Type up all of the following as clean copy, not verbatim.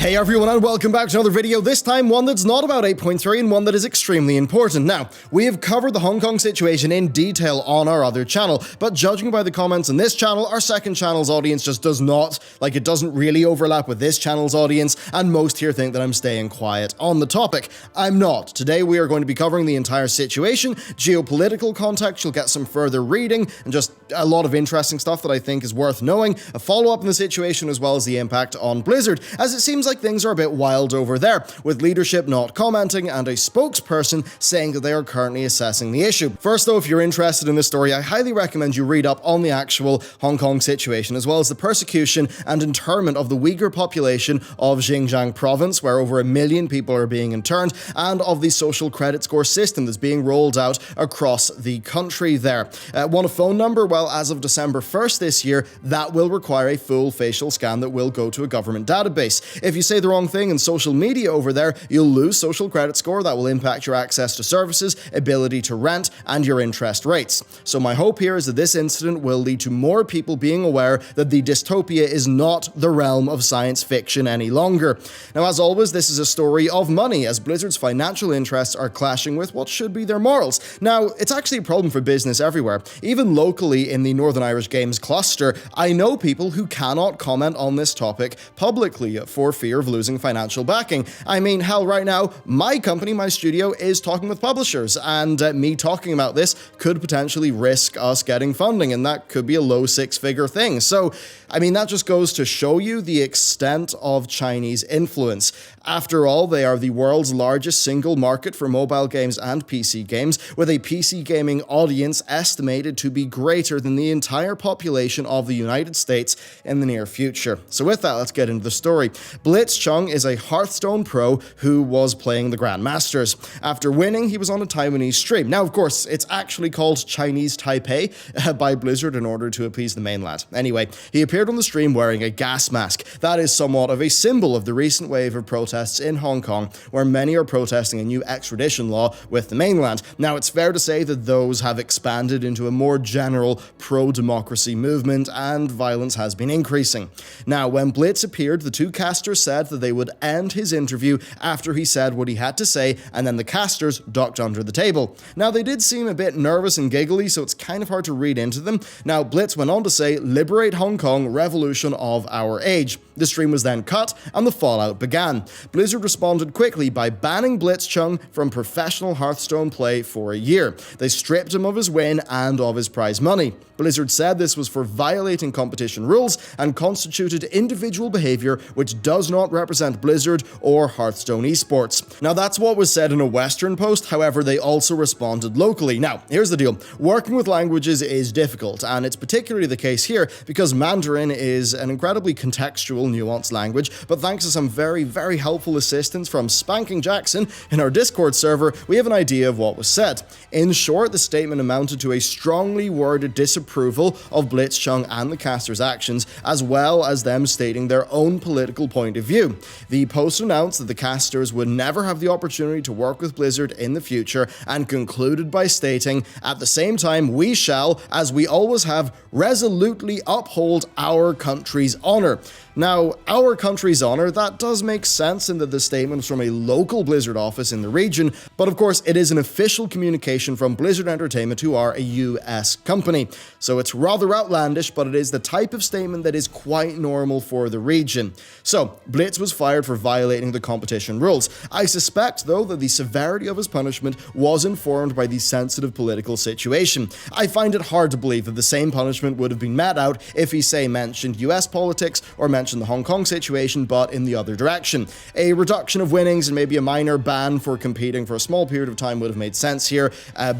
Hey everyone, and welcome back to another video, this time one that's not about 8.3 and one that is extremely important. Now, we have covered the Hong Kong situation in detail on our other channel, but judging by the comments on this channel, our second channel's audience just does not, it doesn't really overlap with this channel's audience, and most here think that I'm staying quiet on the topic. I'm not. Today we are going to be covering the entire situation, geopolitical context, you'll get some further reading, and just a lot of interesting stuff that I think is worth knowing, a follow-up in the situation as well as the impact on Blizzard, as it seems like things are a bit wild over there, with leadership not commenting and a spokesperson saying that they are currently assessing the issue. First though, if you're interested in this story, I highly recommend you read up on the actual Hong Kong situation, as well as the persecution and internment of the Uyghur population of Xinjiang province, where over 1 million people are being interned, and of the social credit score system that's being rolled out across the country there. Want a phone number? Well, as of December 1st this year, that will require a full facial scan that will go to a government database. If you say the wrong thing in social media over there, you'll lose social credit score that will impact your access to services, ability to rent, and your interest rates. So my hope here is that this incident will lead to more people being aware that the dystopia is not the realm of science fiction any longer. Now, as always, this is a story of money, as Blizzard's financial interests are clashing with what should be their morals. Now, it's actually a problem for business everywhere. Even locally in the Northern Irish Games cluster, I know people who cannot comment on this topic publicly for fear of losing financial backing. I mean, hell, right now, my company, my studio, is talking with publishers, and me talking about this could potentially risk us getting funding, and that could be a low six-figure thing. So, I mean, that just goes to show you the extent of Chinese influence. After all, they are the world's largest single market for mobile games and PC games, with a PC gaming audience estimated to be greater than the entire population of the United States in the near future. So with that, let's get into the story. BlitzChung is a Hearthstone pro who was playing the Grandmasters. After winning, he was on a Taiwanese stream. Now, of course, it's actually called Chinese Taipei by Blizzard in order to appease the mainland. Anyway, he appeared on the stream wearing a gas mask. That is somewhat of a symbol of the recent wave of protests in Hong Kong, where many are protesting a new extradition law with the mainland. Now, it's fair to say that those have expanded into a more general pro-democracy movement, and violence has been increasing. Now, when Blitz appeared, the two casters said that they would end his interview after he said what he had to say, and then the casters ducked under the table. Now, they did seem a bit nervous and giggly, so it's kind of hard to read into them. Now, Blitz went on to say, "Liberate Hong Kong, revolution of our age." The stream was then cut, and the fallout began. Blizzard responded quickly by banning BlitzChung from professional Hearthstone play for a year. They stripped him of his win and of his prize money. Blizzard said this was for violating competition rules and constituted individual behavior which does not represent Blizzard or Hearthstone esports. Now, that's what was said in a Western post, however, they also responded locally. Now, here's the deal. Working with languages is difficult, and it's particularly the case here because Mandarin is an incredibly contextual, nuanced language, but thanks to some very, very helpful assistance from Spanking Jackson in our Discord server, we have an idea of what was said. In short, the statement amounted to a strongly worded disapproval of BlitzChung and the casters' actions, as well as them stating their own political point of view. The post announced that the casters would never have the opportunity to work with Blizzard in the future, and concluded by stating, "At the same time, we shall, as we always have, resolutely uphold our country's honor." Now, our country's honor, that does make sense in that the statement was from a local Blizzard office in the region, but of course it is an official communication from Blizzard Entertainment, who are a US company. So it's rather outlandish, but it is the type of statement that is quite normal for the region. So, Blitz was fired for violating the competition rules. I suspect, though, that the severity of his punishment was informed by the sensitive political situation. I find it hard to believe that the same punishment would have been met out if he, say, mentioned US politics or mentioned the Hong Kong situation, but in the other direction. A reduction of winnings and maybe a minor ban for competing for a small period of time would have made sense here,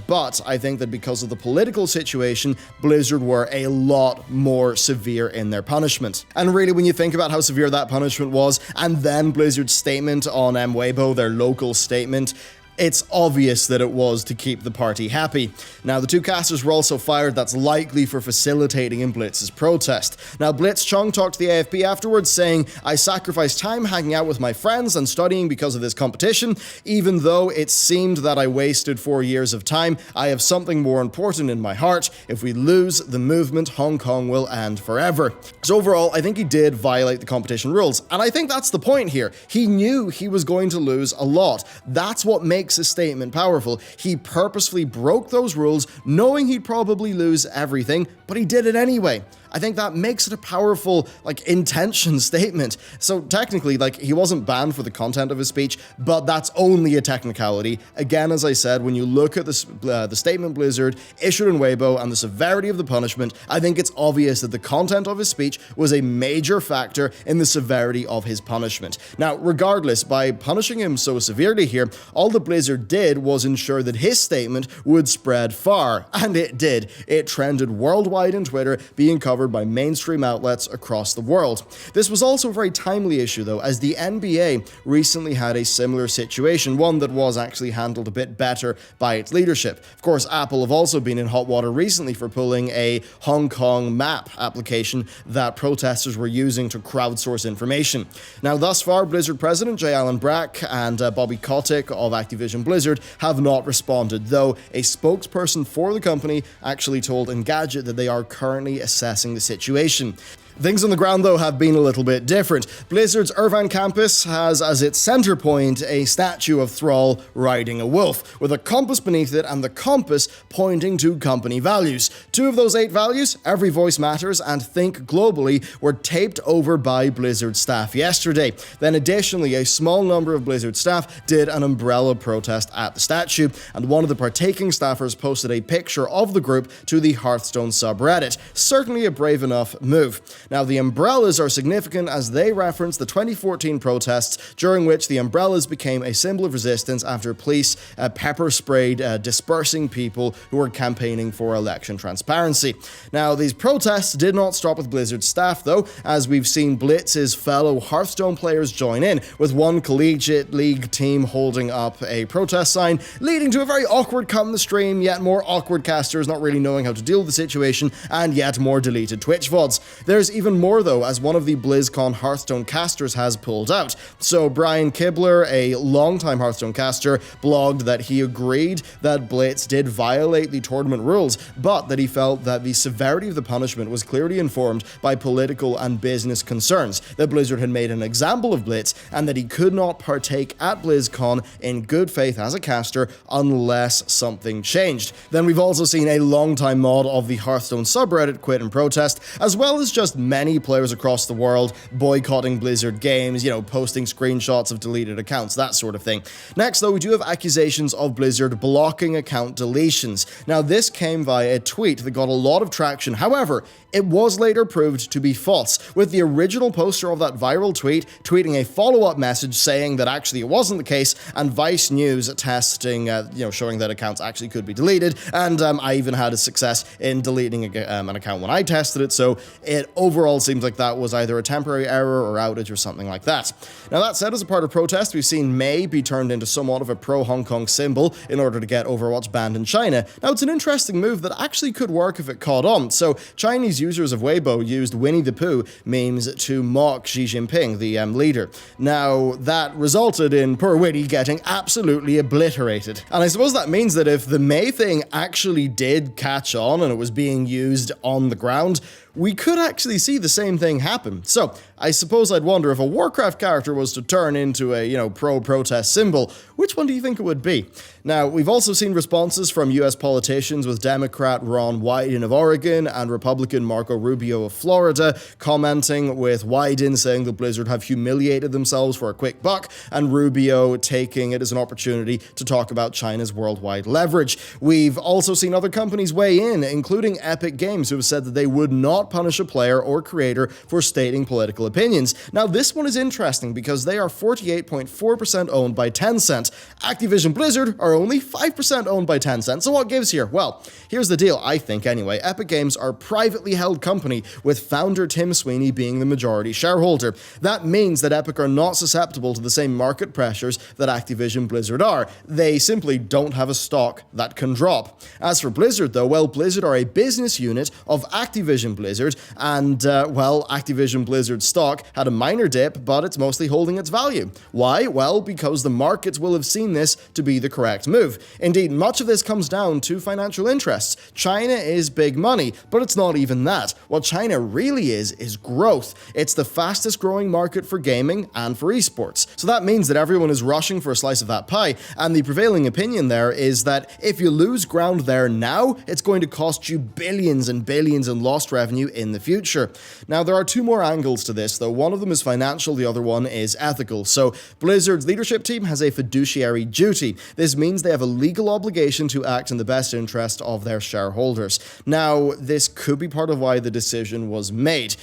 but I think that because of the political situation, Blizzard were a lot more severe in their punishment. And really, when you think about how severe that punishment was, and then Blizzard's statement on Weibo, their local statement, It's obvious that it was to keep the party happy. Now, the two casters were also fired, that's likely for facilitating in Blitz's protest. Now, blitzchung talked to the AFP afterwards, saying, "I sacrificed time hanging out with my friends and studying because of this competition. Even though it seemed that I wasted 4 years of time, I have something more important in my heart. If we lose the movement, Hong Kong will end forever." So overall, I think he did violate the competition rules, and I think that's the point here. He knew he was going to lose a lot. That's what makes his statement powerful. He purposefully broke those rules, knowing he'd probably lose everything, but he did it anyway. I think that makes it a powerful, intention statement. So technically, he wasn't banned for the content of his speech, but that's only a technicality. Again, as I said, when you look at the statement Blizzard issued in Weibo and the severity of the punishment, I think it's obvious that the content of his speech was a major factor in the severity of his punishment. Now, regardless, by punishing him so severely here, all that Blizzard did was ensure that his statement would spread far, and it did. It trended worldwide on Twitter, being covered by mainstream outlets across the world. This was also a very timely issue though, as the NBA recently had a similar situation, one that was actually handled a bit better by its leadership. Of course, Apple have also been in hot water recently for pulling a Hong Kong map application that protesters were using to crowdsource information. Now, thus far, Blizzard President J. Allen Brack and Bobby Kotick of Activision Blizzard have not responded, though a spokesperson for the company actually told Engadget that they are currently assessing the situation. Things on the ground, though, have been a little bit different. Blizzard's Irvine campus has as its center point a statue of Thrall riding a wolf, with a compass beneath it and the compass pointing to company values. 2 of those 8 values, every voice matters and think globally, were taped over by Blizzard staff yesterday. Then additionally, a small number of Blizzard staff did an umbrella protest at the statue, and one of the partaking staffers posted a picture of the group to the Hearthstone subreddit. Certainly a brave enough move. Now, the umbrellas are significant as they reference the 2014 protests, during which the umbrellas became a symbol of resistance after police pepper sprayed dispersing people who were campaigning for election transparency. Now, these protests did not stop with Blizzard staff, though, as we've seen Blitz's fellow Hearthstone players join in, with one collegiate league team holding up a protest sign, leading to a very awkward cut in the stream, yet more awkward casters not really knowing how to deal with the situation, and yet more deleted Twitch VODs. There's even more, though, as one of the BlizzCon Hearthstone casters has pulled out. So Brian Kibler, a longtime Hearthstone caster, blogged that he agreed that Blitz did violate the tournament rules, but that he felt that the severity of the punishment was clearly informed by political and business concerns, that Blizzard had made an example of Blitz, and that he could not partake at BlizzCon in good faith as a caster unless something changed. Then we've also seen a longtime mod of the Hearthstone subreddit quit in protest, as well as just many players across the world boycotting Blizzard games, posting screenshots of deleted accounts, that sort of thing. Next, though, we do have accusations of Blizzard blocking account deletions. Now, this came via a tweet that got a lot of traction. However, it was later proved to be false, with the original poster of that viral tweet tweeting a follow-up message saying that actually it wasn't the case, and Vice News testing, showing that accounts actually could be deleted, and I even had a success in deleting an account when I tested it, so it overall seems like that was either a temporary error or outage or something like that. Now, that said, as a part of protest, we've seen May be turned into somewhat of a pro-Hong Kong symbol in order to get Overwatch banned in China. Now, it's an interesting move that actually could work if it caught on. So, Chinese users of Weibo used Winnie the Pooh memes to mock Xi Jinping, the leader. Now, that resulted in poor Winnie getting absolutely obliterated. And I suppose that means that if the May thing actually did catch on and it was being used on the ground, we could actually see the same thing happen. So, I suppose I'd wonder if a Warcraft character was to turn into a, pro-protest symbol, which one do you think it would be? Now, we've also seen responses from US politicians, with Democrat Ron Wyden of Oregon and Republican Marco Rubio of Florida commenting, with Wyden saying that Blizzard have humiliated themselves for a quick buck, and Rubio taking it as an opportunity to talk about China's worldwide leverage. We've also seen other companies weigh in, including Epic Games, who have said that they would not punish a player or or creator for stating political opinions. Now, this one is interesting because they are 48.4% owned by Tencent. Activision Blizzard are only 5% owned by Tencent. So what gives here? Well, here's the deal, I think anyway. Epic Games are a privately held company with founder Tim Sweeney being the majority shareholder. That means that Epic are not susceptible to the same market pressures that Activision Blizzard are. They simply don't have a stock that can drop. As for Blizzard though, well, Blizzard are a business unit of Activision Blizzard, and Activision Blizzard stock had a minor dip, but it's mostly holding its value. Why? Well, because the markets will have seen this to be the correct move. Indeed, much of this comes down to financial interests. China is big money, but it's not even that. What China really is growth. It's the fastest growing market for gaming and for esports. So that means that everyone is rushing for a slice of that pie, and the prevailing opinion there is that if you lose ground there now, it's going to cost you billions and billions in lost revenue in the future. Now, there are two more angles to this, though. One of them is financial, the other one is ethical. So Blizzard's leadership team has a fiduciary duty. This means they have a legal obligation to act in the best interest of their shareholders. Now, this could be part of why the decision was made.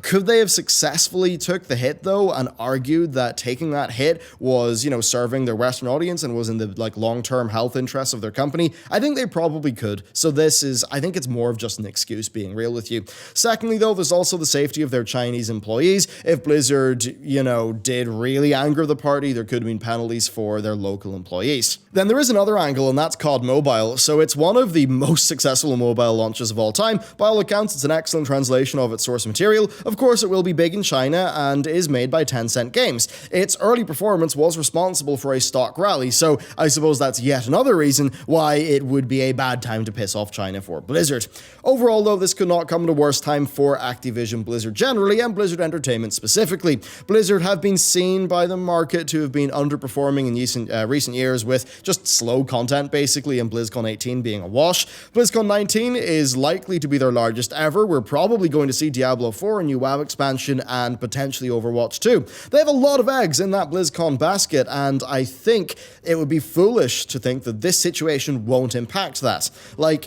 Could they have successfully took the hit, though, and argued that taking that hit was, serving their Western audience and was in the long-term health interests of their company? I think they probably could. So I think it's more of just an excuse, being real with you. Secondly, though, there's also the safety of their Chinese employees. If Blizzard, did really anger the party, there could have been penalties for their local employees. Then there is another angle, and that's COD Mobile. So it's one of the most successful mobile launches of all time. By all accounts, it's an excellent translation of its source material. Of course, it will be big in China and is made by Tencent Games. Its early performance was responsible for a stock rally, so I suppose that's yet another reason why it would be a bad time to piss off China for Blizzard. Overall, though, this could not come at a worse time for Activision Blizzard generally and Blizzard Entertainment specifically. Blizzard have been seen by the market to have been underperforming in recent years with just slow content, basically, and BlizzCon 18 being a wash. BlizzCon 19 is likely to be their largest ever. We're probably going to see Diablo 4, a new WoW expansion, and potentially Overwatch 2. They have a lot of eggs in that BlizzCon basket, and I think it would be foolish to think that this situation won't impact that.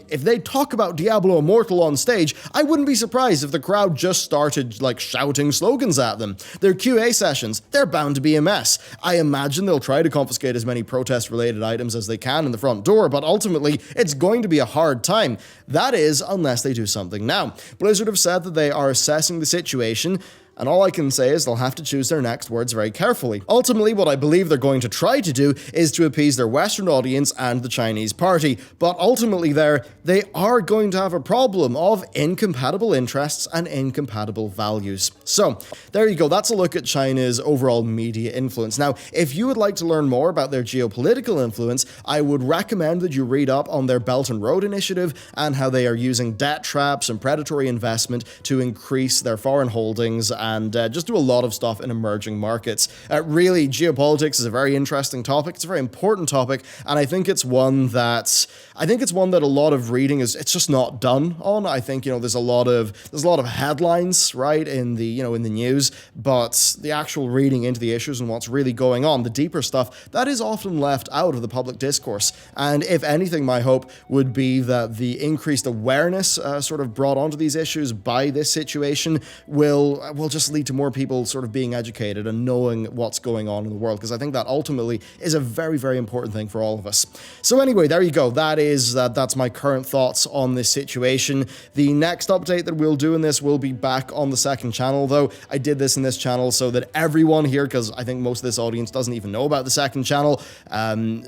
If they talk about Diablo Immortal on stage, I wouldn't be surprised if the crowd just started, shouting slogans at them. Their QA sessions, they're bound to be a mess. I imagine they'll try to confiscate as many protest-related items as they can in the front door, but ultimately, it's going to be a hard time. That is, unless they do something now. Blizzard have said that they are assessing the situation, and all I can say is they'll have to choose their next words very carefully. Ultimately, what I believe they're going to try to do is to appease their Western audience and the Chinese party, but ultimately they are going to have a problem of incompatible interests and incompatible values. So, there you go, that's a look at China's overall media influence. Now, if you would like to learn more about their geopolitical influence, I would recommend that you read up on their Belt and Road Initiative and how they are using debt traps and predatory investment to increase their foreign holdings and just do a lot of stuff in emerging markets. Really, geopolitics is a very interesting topic. It's a very important topic, and I think it's one that a lot of reading it's just not done on. I think there's a lot of headlines, right, in the in the news, but the actual reading into the issues and what's really going on, the deeper stuff, that is often left out of the public discourse. And if anything, my hope would be that the increased awareness sort of brought onto these issues by this situation will just lead to more people sort of being educated and knowing what's going on in the world, because I think that ultimately is a very, very important thing for all of us. So anyway, there you go. That's my current thoughts on this situation. The next update that we'll do in this will be back on the second channel, though. I did this in this channel so that everyone here, because I think most of this audience doesn't even know about the second channel,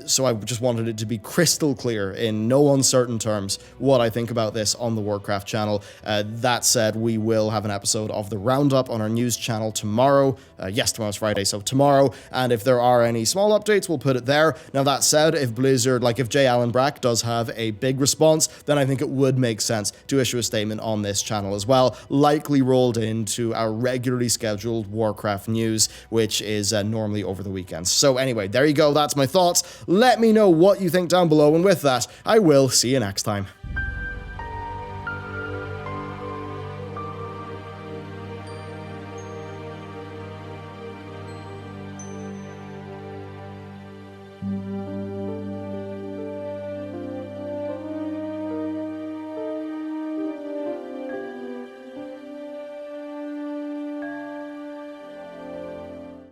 so I just wanted it to be crystal clear in no uncertain terms what I think about this on the Warcraft channel. That said, we will have an episode of the Roundup on our news channel tomorrow. Yes, tomorrow's Friday, so tomorrow. And if there are any small updates, we'll put it there. Now, that said, if Blizzard, if J. Allen Brack does have a big response, then I think it would make sense to issue a statement on this channel as well, likely rolled into our regularly scheduled Warcraft news, which is normally over the weekends. So anyway, there you go. That's my thoughts. Let me know what you think down below, and with that, I will see you next time.